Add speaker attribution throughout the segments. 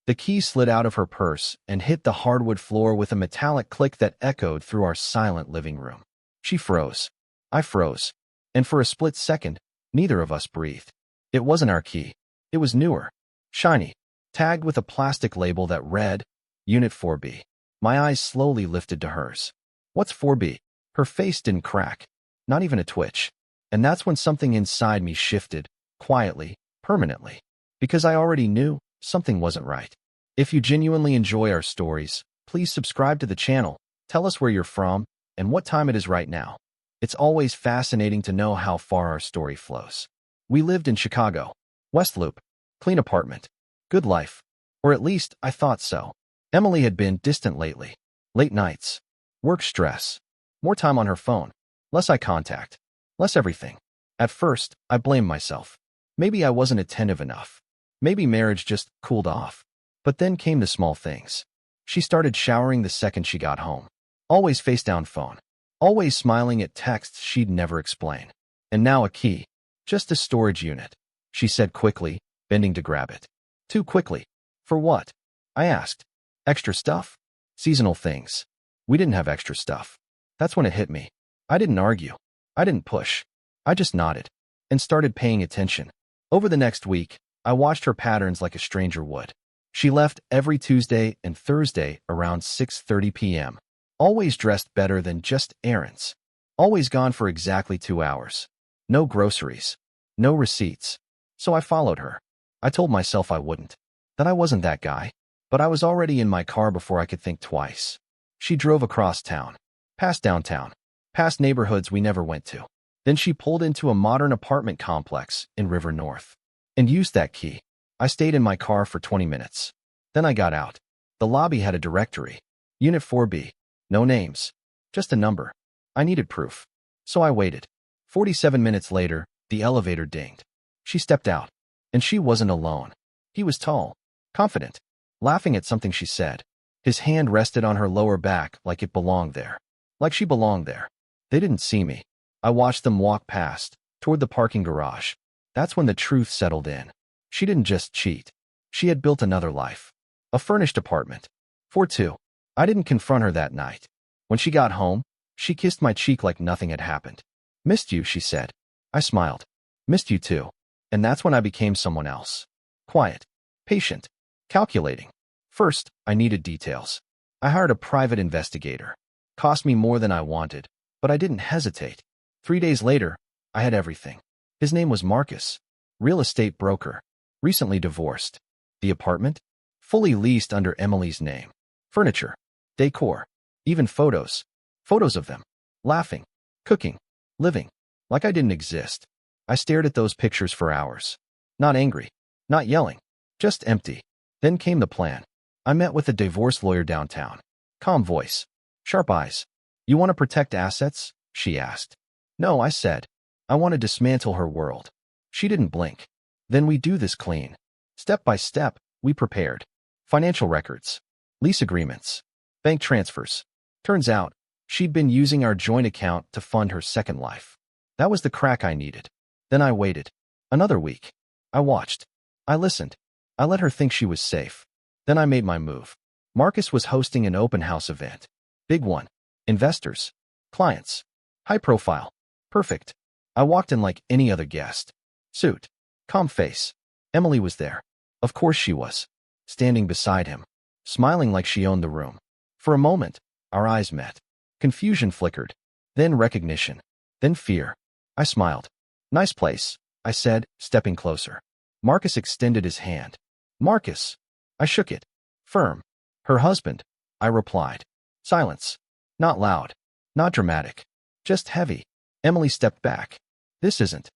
Speaker 1: The key slid out of her purse and hit the hardwood floor with a metallic click that echoed through our silent living room. She froze. I froze. And for a split second, neither of us breathed. It wasn't our key. It was newer, shiny, tagged with a plastic label that read, Unit 4B. My eyes slowly lifted to hers. What's 4B? Her face didn't crack. Not even a twitch. And that's when something inside me shifted, quietly, permanently. Because I already knew something wasn't right. If you genuinely enjoy our stories, please subscribe to the channel, tell us where you're from, and what time it is right now. It's always fascinating to know how far our story flows. We lived in Chicago. West Loop. Clean apartment. Good life. Or at least, I thought so. Emily had been distant lately. Late nights. Work stress. More time on her phone. Less eye contact. Less everything. At first, I blamed myself. Maybe I wasn't attentive enough. Maybe marriage just cooled off. But then came the small things. She started showering the second she got home. Always face-down phone. Always smiling at texts she'd never explain. And now a key. Just a storage unit. She said quickly, bending to grab it. Too quickly. For what? I asked. Extra stuff? Seasonal things. We didn't have extra stuff. That's when it hit me. I didn't argue. I didn't push. I just nodded. And started paying attention. Over the next week, I watched her patterns like a stranger would. She left every Tuesday and Thursday around 6:30 p.m. Always dressed better than just errands. Always gone for exactly 2 hours. No groceries. No receipts. So I followed her. I told myself I wouldn't. That I wasn't that guy. But I was already in my car before I could think twice. She drove across town. Past downtown. Past neighborhoods we never went to. Then she pulled into a modern apartment complex in River North. And used that key. I stayed in my car for 20 minutes. Then I got out. The lobby had a directory. Unit 4B. No names. Just a number. I needed proof. So I waited. 47 minutes later, the elevator dinged. She stepped out. And she wasn't alone. He was tall. Confident. Laughing at something she said. His hand rested on her lower back like it belonged there. Like she belonged there. They didn't see me. I watched them walk past, toward the parking garage. That's when the truth settled in. She didn't just cheat. She had built another life. A furnished apartment. For two. I didn't confront her that night. When she got home, she kissed my cheek like nothing had happened. Missed you, she said. I smiled. Missed you too. And that's when I became someone else. Quiet. Patient. Calculating. First, I needed details. I hired a private investigator. Cost me more than I wanted, but I didn't hesitate. 3 days later, I had everything. His name was Marcus. Real estate broker. Recently divorced. The apartment? Fully leased under Emily's name. Furniture. Decor. Even photos. Photos of them. Laughing. Cooking. Living. Like I didn't exist. I stared at those pictures for hours. Not angry. Not yelling. Just empty. Then came the plan. I met with a divorce lawyer downtown. Calm voice. Sharp eyes. You want to protect assets? She asked. No, I said. I want to dismantle her world. She didn't blink. Then we do this clean. Step by step, we prepared. Financial records. Lease agreements. Bank transfers. Turns out, she'd been using our joint account to fund her second life. That was the crack I needed. Then I waited. Another week. I watched. I listened. I let her think she was safe. Then I made my move. Marcus was hosting an open house event. Big one. Investors. Clients. High profile. Perfect. I walked in like any other guest. Suit. Calm face. Emily was there. Of course she was. Standing beside him. Smiling like she owned the room. For a moment, our eyes met. Confusion flickered. Then recognition. Then fear. I smiled. Nice place, I said, stepping closer. Marcus extended his hand. Marcus. I shook it. Firm. Her husband, I replied. Silence. Not loud. Not dramatic. Just heavy. Emily stepped back. This isn't.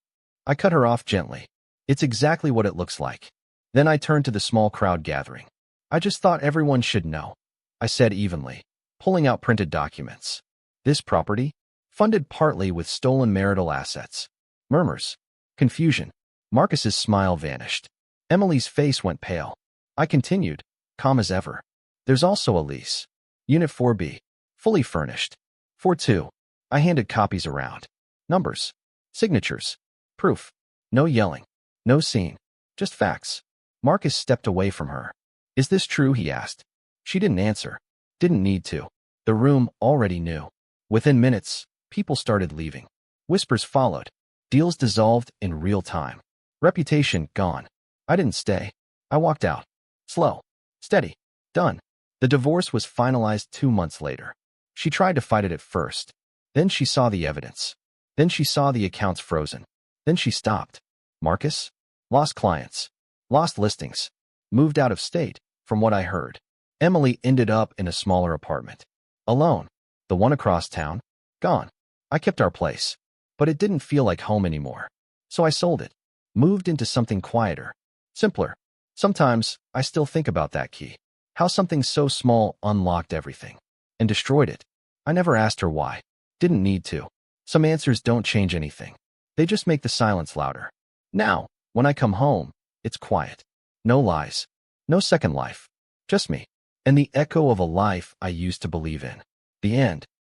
Speaker 1: I cut her off gently. It's exactly what it looks like. Then I turned to the small crowd gathering. I just thought everyone should know. I said evenly, pulling out printed documents. This property? Funded partly with stolen marital assets. Murmurs. Confusion. Marcus's smile vanished. Emily's face went pale. I continued, calm as ever. There's also a lease. Unit 4B. Fully furnished. For two. I handed copies around. Numbers. Signatures. Proof. No yelling. No scene. Just facts. Marcus stepped away from her. Is this true? He asked. She didn't answer. Didn't need to. The room already knew. Within minutes, people started leaving. Whispers followed. Deals dissolved in real time. Reputation gone. I didn't stay. I walked out. Slow. Steady. Done. The divorce was finalized 2 months later. She tried to fight it at first. Then she saw the evidence. Then she saw the accounts frozen. Then she stopped. Marcus? Lost clients. Lost listings. Moved out of state, from what I heard. Emily ended up in a smaller apartment. Alone. The one across town. Gone. I kept our place. But it didn't feel like home anymore. So I sold it. Moved into something quieter. Simpler. Sometimes, I still think about that key. How something so small unlocked everything. And destroyed it. I never asked her why. Didn't need to. Some answers don't change anything. They just make the silence louder. Now, when I come home, it's quiet. No lies. No second life. Just me. And the echo of a life I used to believe in. The end.